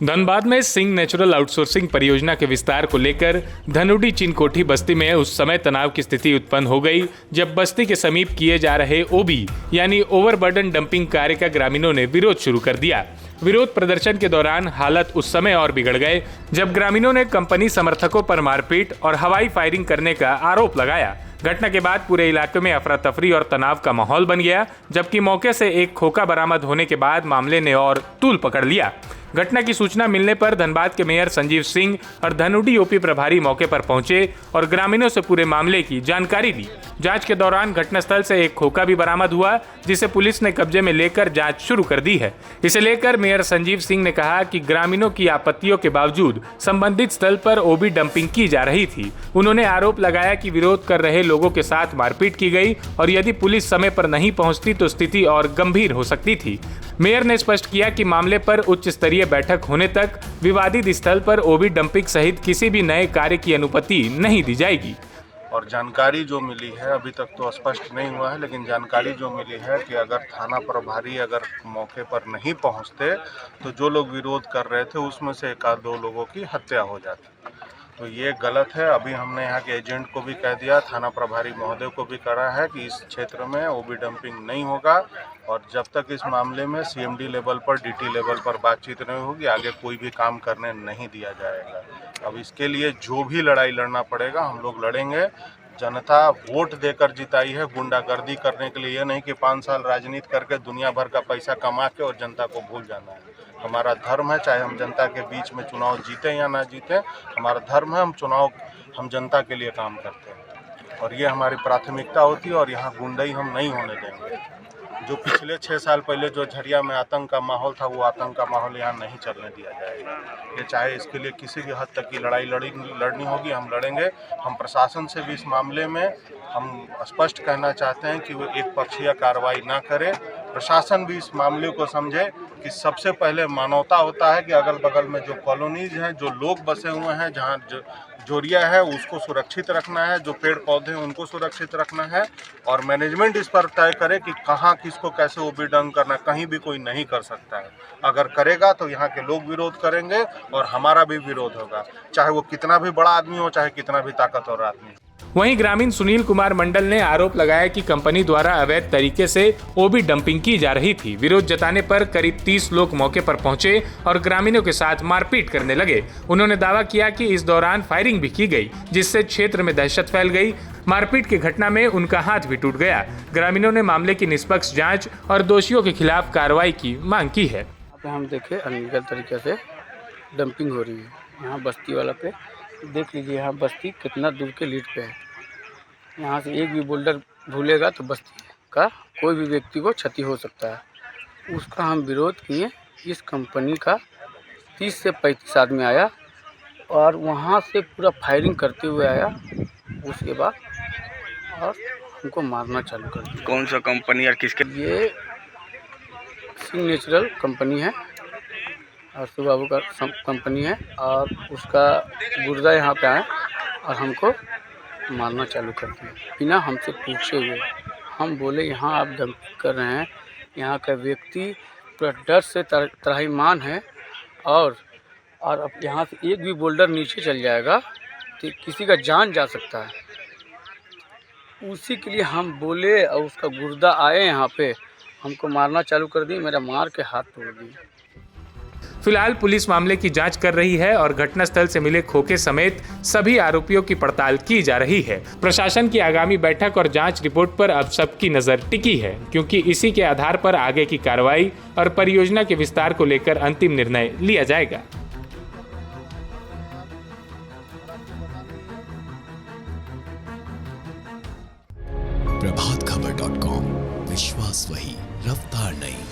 धनबाद में Singh natural outsourcing परियोजना के विस्तार को लेकर धनुडी चिनकोठी बस्ती में उस समय तनाव की स्थिति उत्पन्न हो गई जब बस्ती के समीप किए जा रहे ओबी यानी ओवरबर्डन डंपिंग कार्य का ग्रामीणों ने विरोध शुरू कर दिया। विरोध प्रदर्शन के दौरान हालत उस समय और बिगड़ गए जब ग्रामीणों ने कंपनी समर्थकों पर मारपीट और हवाई फायरिंग करने का आरोप लगाया। घटना के बाद पूरे इलाके में अफरा तफरी और तनाव का माहौल बन गया, जबकि मौके से एक खोखा बरामद होने के बाद मामले ने और तूल पकड़ लिया। घटना की सूचना मिलने पर धनबाद के मेयर संजीव सिंह और धनुडी ओपी प्रभारी मौके पर पहुंचे और ग्रामीणों से पूरे मामले की जानकारी ली। जांच के दौरान घटनास्थल से एक खोखा भी बरामद हुआ, जिसे पुलिस ने कब्जे में लेकर जांच शुरू कर दी है। इसे लेकर मेयर संजीव सिंह ने कहा कि ग्रामीणों की आपत्तियों के बावजूद संबंधित स्थल पर ओबी डंपिंग की जा रही थी। उन्होंने आरोप लगाया कि विरोध कर रहे लोगों के साथ मारपीट की गई और यदि पुलिस समय पर नहीं पहुंचती तो स्थिति और गंभीर हो सकती थी। मेयर ने स्पष्ट किया कि मामले पर उच्च स्तरीय बैठक होने तक विवादित स्थल पर ओबी डंपिंग सहित किसी भी नए कार्य की अनुमति नहीं दी जाएगी। और जानकारी जो मिली है, अभी तक तो स्पष्ट नहीं हुआ है, लेकिन जानकारी जो मिली है कि अगर थाना प्रभारी अगर मौके पर नहीं पहुंचते तो जो लोग विरोध कर रहे थे उसमें से एक आध दो लोगों की हत्या हो जाती। तो ये गलत है। अभी हमने यहाँ के एजेंट को भी कह दिया, थाना प्रभारी महोदय को भी करा है कि इस क्षेत्र में ओबी डंपिंग नहीं होगा और जब तक इस मामले में सीएमडी लेवल पर, डीटी लेवल पर बातचीत नहीं होगी, आगे कोई भी काम करने नहीं दिया जाएगा। अब इसके लिए जो भी लड़ाई लड़ना पड़ेगा हम लोग लड़ेंगे। जनता वोट देकर जिताई है गुंडागर्दी करने के लिए, ये नहीं कि 5 साल राजनीति करके दुनिया भर का पैसा कमा के और जनता को भूल जाना है। हमारा धर्म है, चाहे हम जनता के बीच में चुनाव जीते या ना जीते, हमारा धर्म है, हम जनता के लिए काम करते हैं और ये हमारी प्राथमिकता होती है और यहाँ गुंडाई हम नहीं होने देंगे। जो पिछले 6 साल पहले जो झरिया में आतंक का माहौल था, वो आतंक का माहौल यहाँ नहीं चलने दिया जाएगा। ये चाहे इसके लिए किसी भी हद तक की लड़ाई लड़नी होगी, हम लड़ेंगे। हम प्रशासन से भी इस मामले में हम स्पष्ट कहना चाहते हैं कि वो एक पक्षीय कार्रवाई ना करे। प्रशासन भी इस मामले को समझे कि सबसे पहले मानवता होता है कि अगल बगल में जो कॉलोनीज हैं, जो लोग बसे हुए हैं, जहाँ जोरिया है उसको सुरक्षित रखना है, जो पेड़ पौधे हैं उनको सुरक्षित रखना है और मैनेजमेंट इस पर तय करे कि कहाँ किसको कैसे ओबी डंप करना। कहीं भी कोई नहीं कर सकता है। अगर करेगा तो यहाँ के लोग विरोध करेंगे और हमारा भी विरोध होगा, चाहे वो कितना भी बड़ा आदमी हो, चाहे कितना भी ताकतवर आदमी हो। वहीं ग्रामीण सुनील कुमार मंडल ने आरोप लगाया कि कंपनी द्वारा अवैध तरीके से ओबी डंपिंग की जा रही थी। विरोध जताने पर करीब 30 लोग मौके पर पहुंचे और ग्रामीणों के साथ मारपीट करने लगे। उन्होंने दावा किया कि इस दौरान फायरिंग भी की गई, जिससे क्षेत्र में दहशत फैल गई। मारपीट की घटना में उनका हाथ भी टूट गया। ग्रामीणों ने मामले की निष्पक्ष जाँच और दोषियों के खिलाफ कार्रवाई की मांग की है। हम देखे अनलीगल तरीके से डंपिंग हो रही है यहाँ बस्ती वाला पे। देख लीजिए यहाँ बस्ती कितना दूर के लीड पे है। यहाँ से एक भी बोल्डर भूलेगा तो बस्ती का कोई भी व्यक्ति को क्षति हो सकता है। उसका हम विरोध किए। इस कंपनी का 30 से 35 आदमी आया और वहाँ से पूरा फायरिंग करते हुए आया। उसके बाद और हमको मारना चालू कर दिया। कौन सा कंपनी और किसके? ये सिंह नेचुरल कंपनी है और सुबाबू का कंपनी है और उसका गुर्दा यहाँ पे आए और हमको मारना चालू कर दिया बिना हमसे पूछे हुए। हम बोले यहाँ आप डंपिंग कर रहे हैं, यहाँ का व्यक्ति पूरा डर से त्राहिमाम है और अब यहाँ से एक भी बोल्डर नीचे चल जाएगा तो किसी का जान जा सकता है। उसी के लिए हम बोले और उसका गुर्दा आए यहाँ पे हमको मारना चालू कर दिए। मेरा मार के हाथ तोड़ दिए। फिलहाल पुलिस मामले की जांच कर रही है और घटनास्थल से मिले खोखे समेत सभी आरोपियों की पड़ताल की जा रही है। प्रशासन की आगामी बैठक और जांच रिपोर्ट पर अब सबकी नजर टिकी है, क्योंकि इसी के आधार पर आगे की कार्रवाई और परियोजना के विस्तार को लेकर अंतिम निर्णय लिया जाएगा। प्रभातखबर.com, विश्वास वही, रफ्तार नहीं।